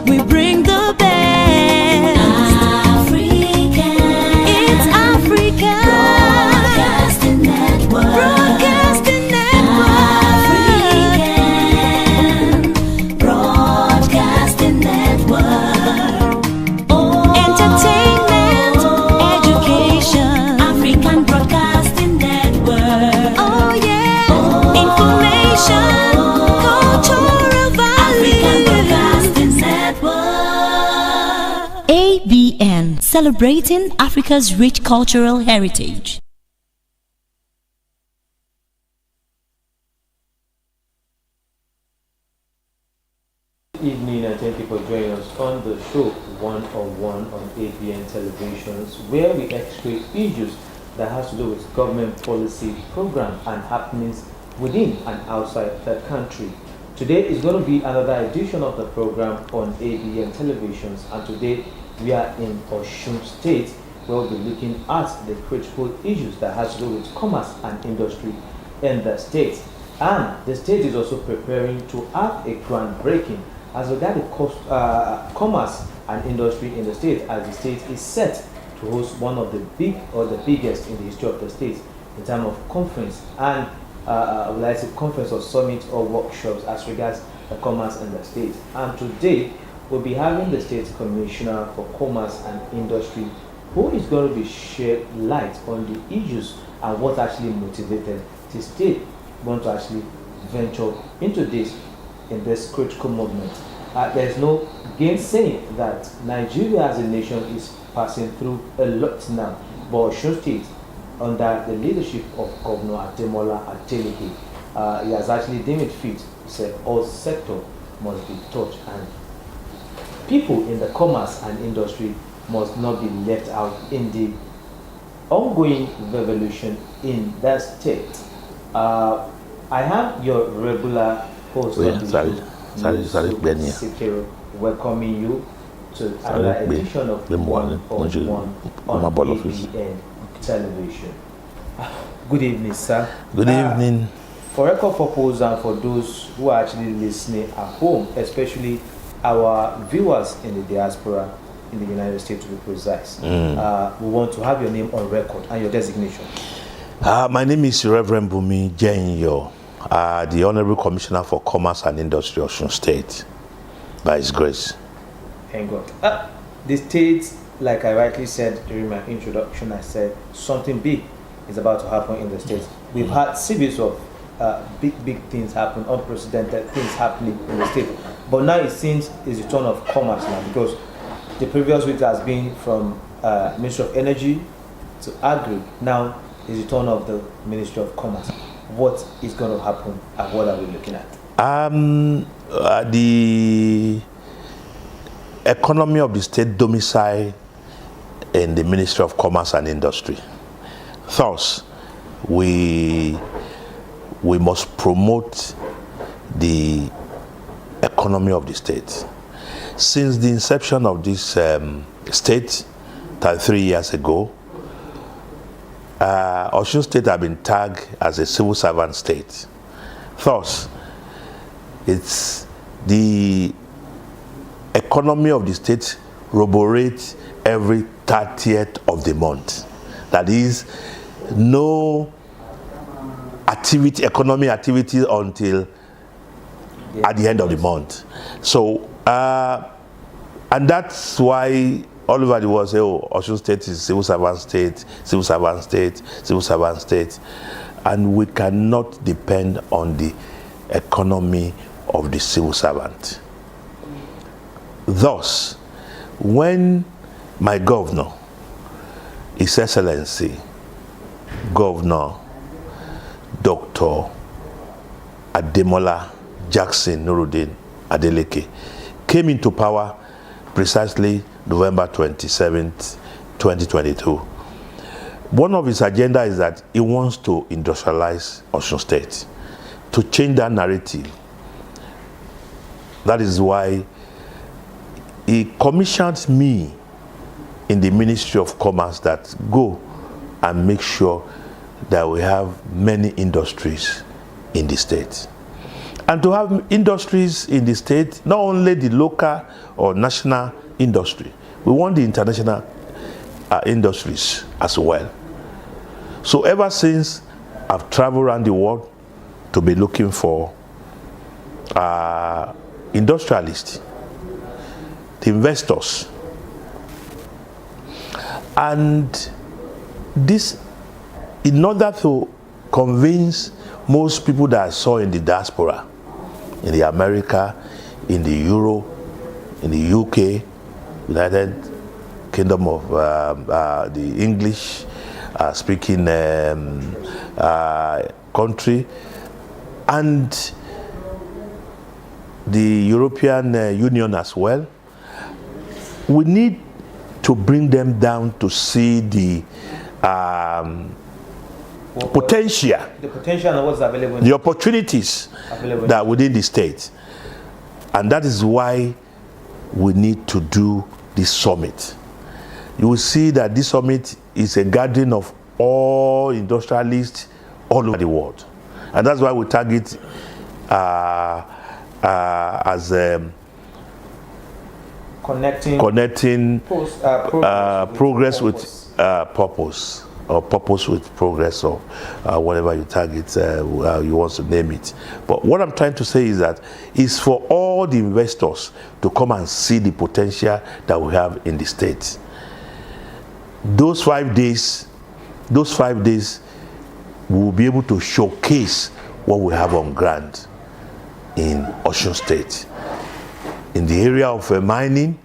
we bring the best. African, it's Africa. Broadcasting Network. Broadcasting Network. African Broadcasting Network. Oh, entertainment, education. African Broadcasting Network. Oh yeah. Oh, information, cultural value. African Broadcasting Network. ABN, celebrating Africa's rich cultural heritage. Evening, and thank you for joining us on the show One-on-One on ABN Televisions, where we x-ray issues that has to do with government policy, program, and happenings within and outside the country. Today is going to be another edition of the program on ABN Televisions, and today we are in OSUN State, where we'll be looking at the critical issues that has to do with commerce and industry in the state. And the state is also preparing to have a groundbreaking as regards commerce and industry in the state, as the state is set to host one of the biggest in the history of the state in terms of conference and will I say conference or summit or workshops as regards the commerce in the state. And today we'll be having the state commissioner for commerce and industry, who is going to be shed light on the issues and what actually motivated the state want to actually venture into this in this critical movement. There's no gainsaying that Nigeria as a nation is passing through a lot now, but OSUN State, under the leadership of Governor Ademola Adeleke, he has actually deemed it fit to say all sector must be touched, and people in the commerce and industry must not be left out in the ongoing revolution in that state. I have your regular host welcoming you to another edition of One-on-One on ABN Television. Good evening, sir. Good evening. For record purpose and for those who are actually listening at home, especially our viewers in the diaspora in the United States to be precise, we want to have your name on record and your designation. My name is Reverend Bumi Jenyo, the Honorable Commissioner for Commerce and Industry of OSUN State, by His grace. Thank God. The state, like I rightly said during my introduction, I said something big is about to happen in the state. We've had series of big things happen, unprecedented things happening in the state. But now it seems it's the turn of commerce now, because the previous week has been from Ministry of Energy to Agri. Now is the turn of the Ministry of Commerce. What is going to happen and what are we looking at? The economy of the state domicile in the Ministry of Commerce and Industry. Thus, we must promote the economy of the state. Since the inception of this state 33 years ago, OSUN State has been tagged as a civil servant state. Thus, it's the economy of the state roborates every 30th of the month. That is, no economic activity until at the end of the month. So, and that's why all over the world say, oh, OSUN State is civil servant state, civil servant state, civil servant state. And we cannot depend on the economy of the civil servant. Thus, when my governor, His Excellency, Governor Dr. Ademola Jackson Nuruddin Adeleke, came into power precisely November 27th, 2022. One of his agenda is that he wants to industrialize OSUN State, to change that narrative. That is why he commissioned me in the Ministry of Commerce that go and make sure that we have many industries in the state. and to have industries in the state, not only the local or national industry. We want the international industries as well. So ever since I've traveled around the world to be looking for industrialists, the investors, and this, in order to convince most people that I saw in the diaspora, in the America, in the Euro, in the UK, United Kingdom of the English speaking country, and the European Union as well, we need to bring them down to see the potential, the potential and what's available, the opportunities available that within the state. And that is why we need to do this summit. You will see that this summit is a gathering of all industrialists all over the world. And that's why we target as connecting progress with purpose, or purpose with progress, or whatever you target, you want to name it. But what I'm trying to say is that it's for all the investors to come and see the potential that we have in the state. Those 5 days, we will be able to showcase what we have on ground in Osun State, in the area of mining,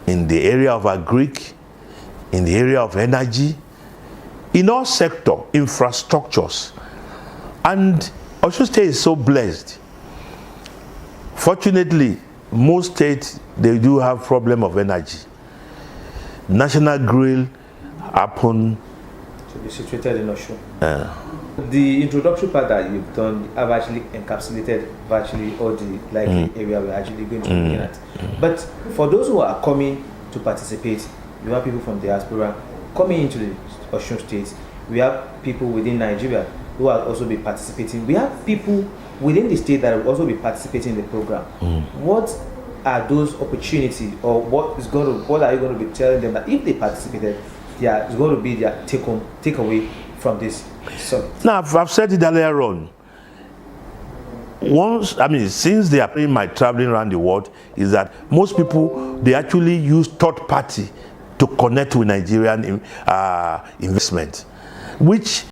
in the area of agric, in the area of energy, in all sector, infrastructures. And Osun State is so blessed. Fortunately, most states, they do have problem of energy. National Grill happen to be situated in Osun. The introductory part that you've done have actually encapsulated virtually all the likely area we're actually going to be looking at. But for those who are coming to participate, we have people from diaspora coming into the Osun State. We have people within Nigeria who will also be participating. We have people within the state that will also be participating in the program. What are those opportunities, or what are you going to be telling them that if they participated, it's going to be their takeaway from this summit? Now, I've said it earlier on. Since they are playing my traveling around the world, is that most people, they actually use third party to connect with Nigerian investment, which